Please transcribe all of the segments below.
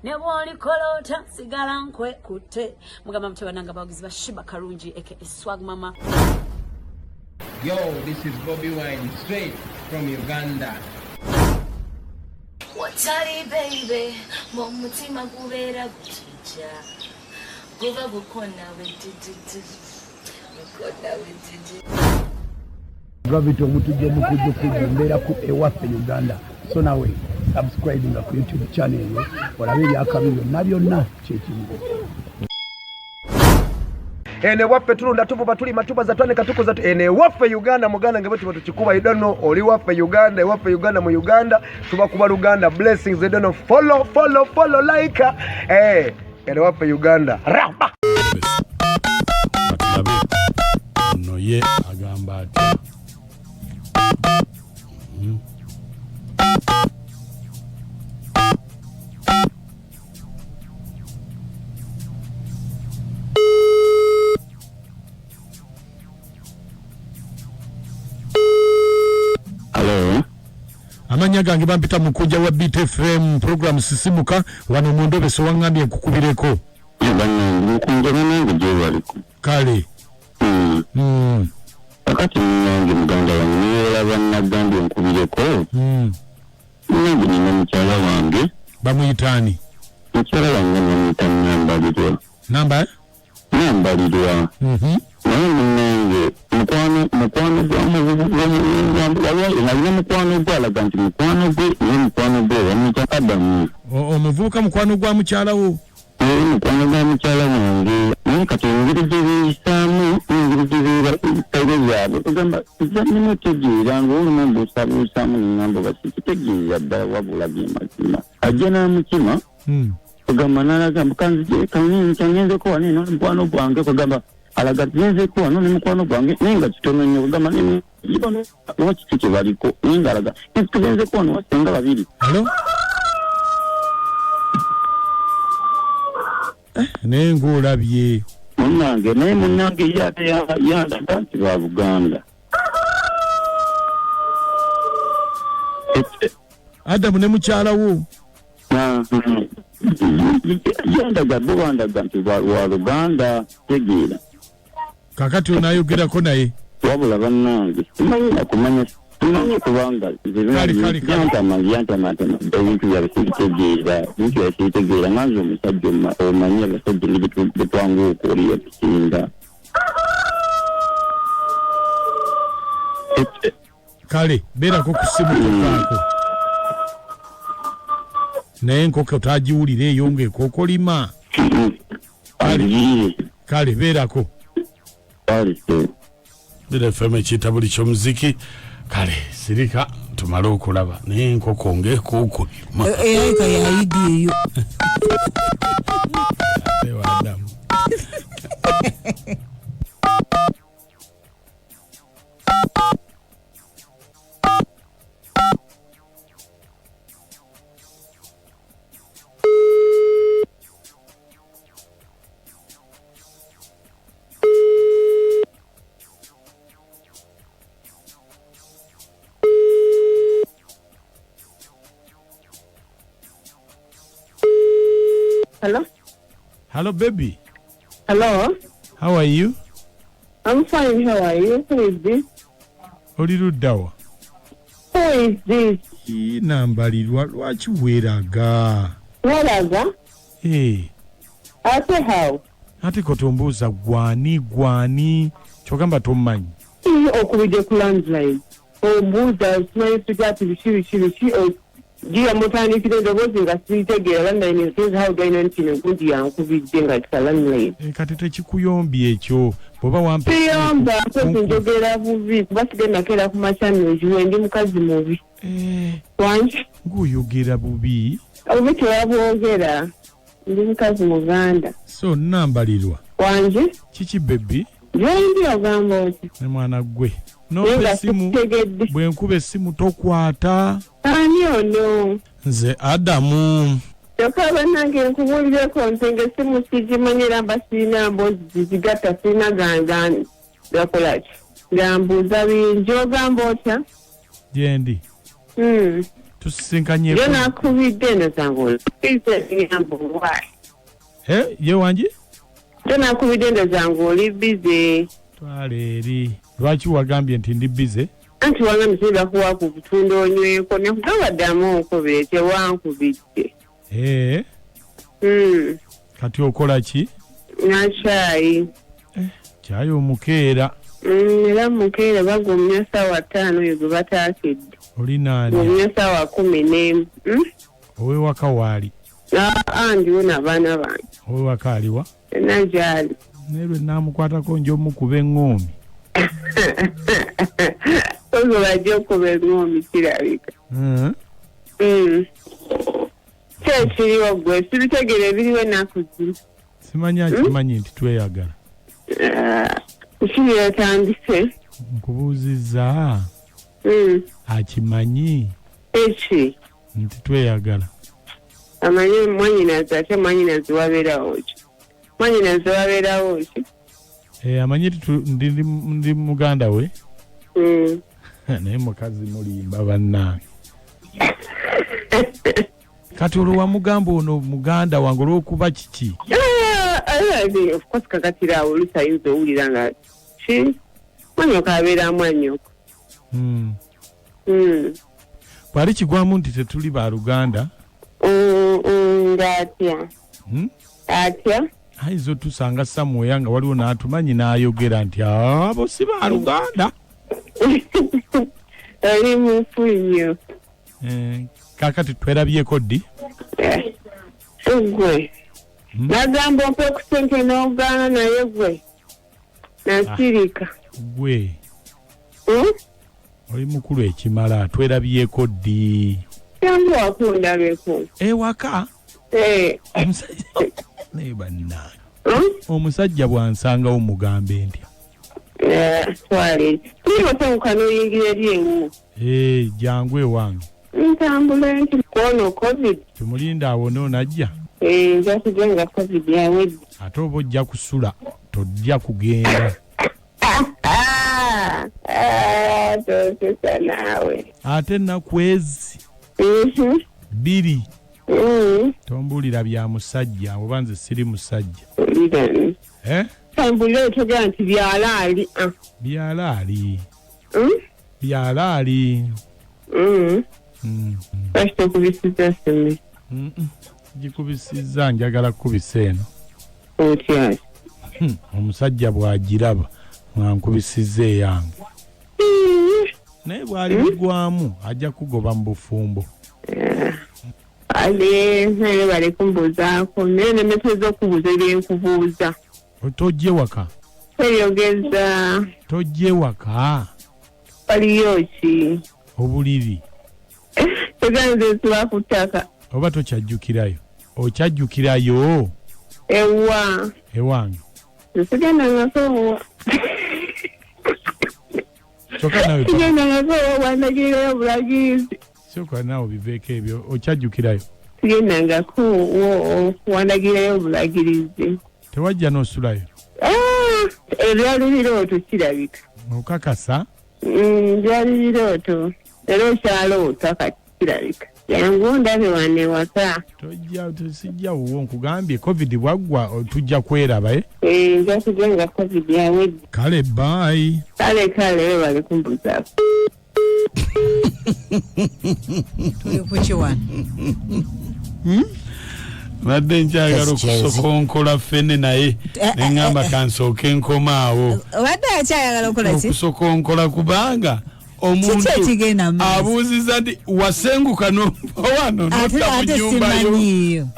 Nebwoli kolota sigala nkwe kute mugamba mtebananga bagizi bashiba karungi aka swag mama. Yo, this is Bobby Wine straight from Uganda. Watari baby mumutima kubera gucija kuva gukona wetiti gukona wetiti Gravity omutuje mukuje kumbera ku ewaffe Uganda. So nawe subscribing ku YouTube channel yo olabe byakabiro nabyonna kyekimu. Ene waffe tulunda tuvuba tuli matuba za twane katuko za ene waffe Uganda muganda ngebe tuba tukikuba I don't know oli waffe Uganda waffe Uganda mu Uganda tuba kuba Uganda blessings I don't know follow like ene waffe Uganda ramba no ye agamba ati amanya gange bampita Mukunja wa BTFM program sisimuka wano mu Endobeso wangambye kukubireko Mukunja nange je waliko kale akati nange muganda wange yalabanga gambye nkubireko nange nina mukyala wange bamuyitani mukyala wange namuyita nambalirwa naye munange mukwano nalina mukwano gwe alaga nti mukwano gwe naye mukwano gwe bamuyita Adamu omuvubuka mukwano gwa mukyala wo mukwano gwa mukyala wange naye kati engeri gyebiyisaamu engeri gyebiyitaire byabwe kugamba nimutegeera ngaolumu mbuusabuusaamu nengamba basikitegeera ddala wabula byemazima ajja n'amukima kugamba n'alaga mukanzi kyangenzeko wano no mukwano gwange kugamba alaga tenzeko wano ne mukwano gwange naye nga kitono nnyo kugamba wakiki kye baliko naye nga alaga tuzenzeko wano wasenga babiri naye ng'olabye munnange naye munnange yate yandaga nti ba Buganda Adamu ne mukyala wo yandaga bo bandaga nti wa Luganda tegeera kakati onaayogerako naye wabula bannange simanyi kumanya kubanga yantama ebintu byabisibitegeera nganze omusajja omanyi abasajja betwanga okoliyo tusinda kale beerako ku ssimu tokaako naye enkoko otagiwulira eyo ng'ekookolima kale beerako BTFM ekiyita buli ky'omuziki kale sirika tumale okulaba naye enkoko ng'ekookolima eyayika yayidi eyo Adamu Hello, baby. Hello. How are you? I'm fine. How are you? Who is this? Oliruddawa. Who is this? Nambalirwa lwaki weeraga? Weeraga? Ate how? Ate kotombuuza gwani kyogamba tommanyi. Okubidde ku landline. Ombuuza simanyi tukyati biki Gia mutandikira eddoboozi nga sitegeera landline nteeza how gaina ntino nkundi yankubidde nga kitalandline. Kati tekikuyombye ekyo bw'oba wampa kiyomba njogera bubi kuba sigendakera ku makyamezi we ndi mukazi mubi. Wange ng'oyogera bubi obubi tewabwogera ndi mukazi muganda. So nambalirwa Wange kiki bebi gyendi ogamba oti ne mwana gwe n'ompa essimu bwe nkuba essimu tokwata. Ani ono? Nze Adamu. Kyokka bannange nkubuulireko nti essimu sigimanyira mba sirina mboozi zigatta sirina gakolaki gambuuza bingi ogamba otya? Jendi. Tusisinkanye. Yo nakubidde ndozangu. Busy nyambo why? Ye Wange? Yo nakubidde ndozangu oli busy. Twale eri. Lwaki wagambye nti ndi busy? Anti wagambye siba kuwa ku butundu onyweko ne kugabaddamu okubire tewankubidde. Kati okola ki? Na chai. Chai omukeera. Era mukeera bagumya sawa 5 ezo bataakidde. Oli nani? Bagumya sawa 10 Owe waka waali. Ndiwo n'abaana bange. Owe waka aliwa? Najali. Nerwe namukwatako njomukuba eŋŋoomi. Ozo bajja okuba eŋŋoomi Kilabika. Kyekiriwo gwe sibitegere ebiriwo ennaku zino. Kimanyi nti tweyagala. Kiki yatandise? Nkubuuzizza. Akimanyi. Eki? Nti tweyagala. Amanyi mwanyinazi ate mwanyinazi wabeerawo ki? Mwanyinazi wabeerawo ki? Amanyi ndi muganda we? Naye mukazi mulimba bannange. Kati olwo wamugamba ono muganda wange olw'okuba kiki? Of course kakatirawo olusayinza owulira nga ki? Mwanyoka abeera mwanyoka. Bwali kigwamu nti tetuli ba Luganda? Ng'atya. Atya? Ayinza otusanga Samuel nga waliwo n'atumanyi n'ayogera nti abo si ba Luganda. Oli mufu nnyo. Kaakati twerabyeko ddi? Gwe. Nagamba ompe ku ssente n'ogaana naye gwe. Nasirika. Gwe. Oli mukulu ekimala twerabyeko ddi? Yangu wakundabeko. Waka? Omusajja. Naye bannange. Omusajja bw'ansangawo mugambe ntya? Twale. Tulimutanguka n'oyingira eri ewu. Jangu ewange. Ntambula nti kwono COVID. Tumulinda awo n'onajja? Nja kugenga COVID yawedde. Ate oba ojja kusula tojja kugenda. Tosesa naawe. Ate ennaku ezi 2 tombuulira bya musajja oba nze siri musajja. Tambulira otogera nti byalaali. Byalaali. Byalaali. Kasita okubisiza sseme. Gikubisizza njagala kukubisa eno. Otyasi. Omusajja bw'agiraba mwankubisizza eyange. Naye bw'ali bigwamu ajja kugoba mu bufumbo. Naye bali kumbuuzaako naye nemeteza okubuuza ebyenkubuuza. Tojje waka? Tweyogeza. Tojje waka? Waliyo ki? Obuliri. Teganze tuba ku ttaka. Oba tokyajjukirayo? Okyajjukirayo? Ewa. Ewange. Sigenda ngako. Kyokka nawe. Sigenda ngako wandagirayo bulagirizi. Kyokka nawe biveeko ebyo okyajjukirayo? Sigenda ngako wandagirayo bulagirizi. Tewajja n'osulayo? Ebyali birooto Kilabika. Okakasa? Byali birooto. Era okyaloota kati Kilabika. Yangu ndabe wane waka. Tosijja wuwo nkugambye COVID bwaggwa tujja kweraba nja kugenga COVID yawedde. Kale bye. Kale bali kumbuzaako. Tuli kuki wano? Badde njagala okusokonkola ffene naye neŋŋamba kansooke nkomaawo. Badde akyayagala okukola ki? Okusokonkola kubanga omuntu abuuziza nti wasenguka wano notta mu nnyumbayo.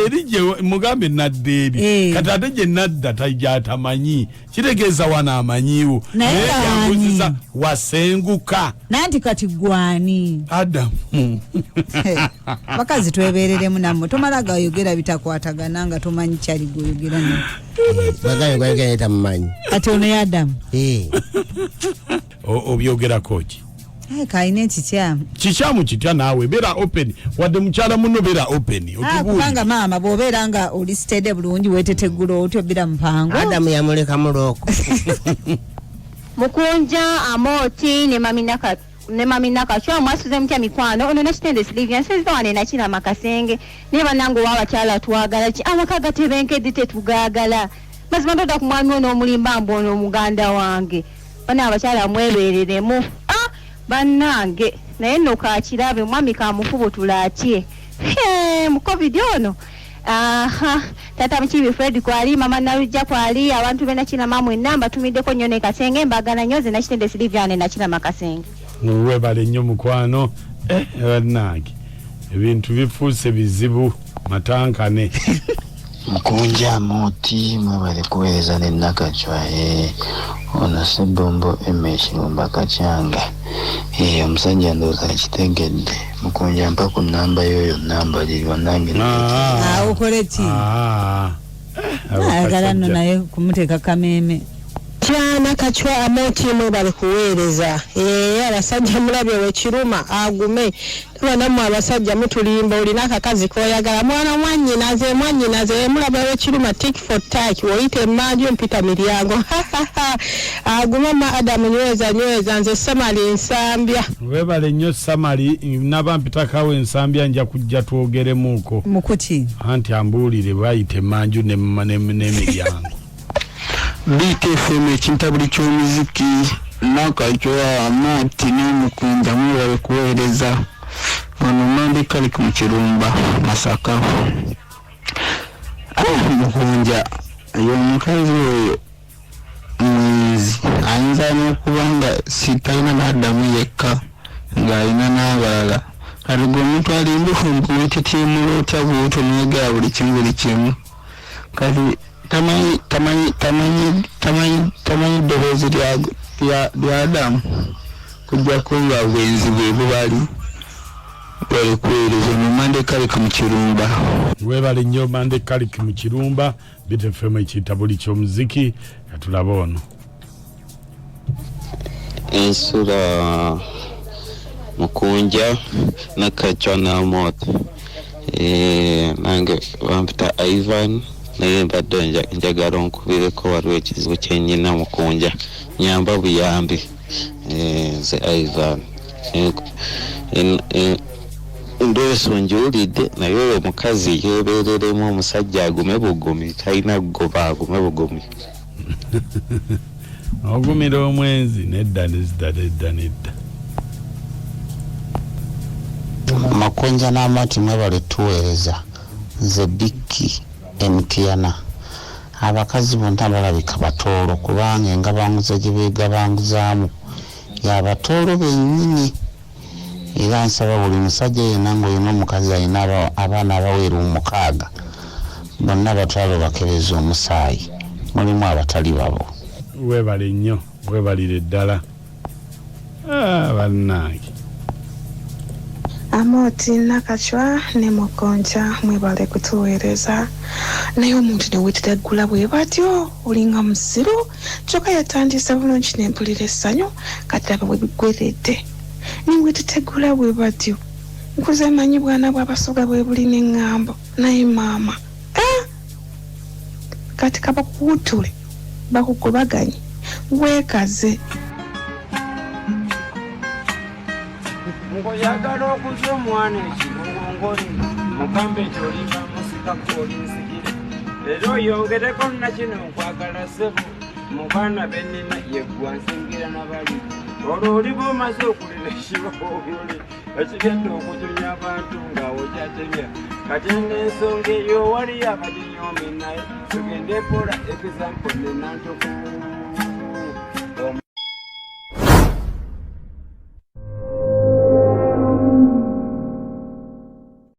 Eri gye mugambe nadda eri kati ate gye nadda gyatamanyi kitegeeza wano amanyiwo naye yabuuziza wasenguka nanti kati gwani Adamu. bakazi twebereremu nammwe tomala gayogera bitakwatagana nga tomanyi kyali goyogera bagayo tamumanyi ati ono ye Adamu obyogerako ki? Kaine kikyamu kitya naawe beera open wadde mukyala muno beera open kubanga maama bw'obeera nga oli sitede bulungi weeteteggula otyo bira mupango. Adamu yamuleka muloko. Mukunja Amoti ne Mami ne mami Nakachwa mwasuze mtya Mukwano ono ne kitende Sylvia nsizo wane na kina makasenge ne banango wabakyala twagala ki amakaga tebenkedde tetugagala mazima ndoda ku mwami ono omulimba mbono omuganda wange bana abakyala mwebereremu bannange naye nno kakirabe mwami kamukubo tulaatye mu covid ono tata mchibi Fred kwali mama narujja kwali abantu bena kina mamwe namba tumiddeko nnyo ne Kasenge mbagana nyoze na kitende Sylvia na kina makasenge webale nnyo Mukwano bannange ebintu bifuuse bizibu matankane Mukunja moti mwebale kuweereza ne Nakachwa ono sebombo emeshi mbaka kyanga omusajja ndooza kitegedde Mukunja mpa ku namba yoyo namba liriwa nange ukoleki ayagala nno naye kumuteeka kameme Nakachwa amoti mwebale kuweereza abasajja mulabye wekiruma agume banamu abasajja mutulimba olina akakazi koyagala mwana mwanyinaze mulabye wekiruma tick for tack woyite manju mpita miryango aguma ma Adam nyweza nze Samali ensambya webale nnyo Samali naba mpitakawo ensambya nja kujja twogeremuko mukuti anti ambuulire bayite manju n'emiryango BKFM ekintabuli ky'omuziki Nakachwa amati n'Mukunja mwebale kuweereza ono mande kali ku Kirumba Masaka Mukunja y'omukazi oyo mwizi ayinza n'okubanga sitalina n'addamu yekka ng'alina n'abalala kati gwe omuntu alimbufu mpuwetetyemulota bw'otyo mwegala buli kimu kati tamanyi ddoboozi lya Adamu kujjako nga bwenzi bwe bubali bali kuweereza mu mande kaliki mu Kirumba webale nnyo mande kaliki mu Kirumba BTFM ekitabuli ky'omuziki katulaba ono ensula Mukunja Nakachwa n'amoto nange bampita Ivan naye mbadde njagala onkubireko waliwo ekizibu kyennyina Mukunja nyamba buyambi nze Ivan Endobeso njuulidde naye oyo omukazi yeebereremu omusajja agume bugumi talina kugoba agume bugumi ogumira omwenzi nedda Mukunja n'amati mwebale tuweereza nze Biki Emtiana abakazi bonna balabika batoolo kubanga engabanguza gye beegabanguzaamu y'abatoolo bennyini era nsaba buli musajja yenna ng'olina omukazi alina abaana abawera 6 bonna batwale bakereza omusaayi mulimu abatali babo webale nnyo webalire ddala bannange amoti Nakachwa ne Mukunja mwebale kutuweereza naye omuntu ne wetetegula bwe batyo olinga musiru kyokka yatandise bulungi n'empulira essanyu kati aba bwe biggweredde ne wetetegula bwe batyo nkuze manyi bwana bw'abasoga bwe buli n'eŋŋambo naye maama kati kabakuwutule bakugobaganye weekaze ngoyagala okuzwa omwana ekibongole mukambe ekyolinga musikako olinsigire era oyongereko nakino nkwagala ssebo mu baana bennina yeggwa nsingira nabali olwo oliba omaze okulira ekibongole ekigenda okutunya abantu ng'awo kyatemya kati n'ensonga eyo waliyo abaginyomi naye tugende pola example nenantoku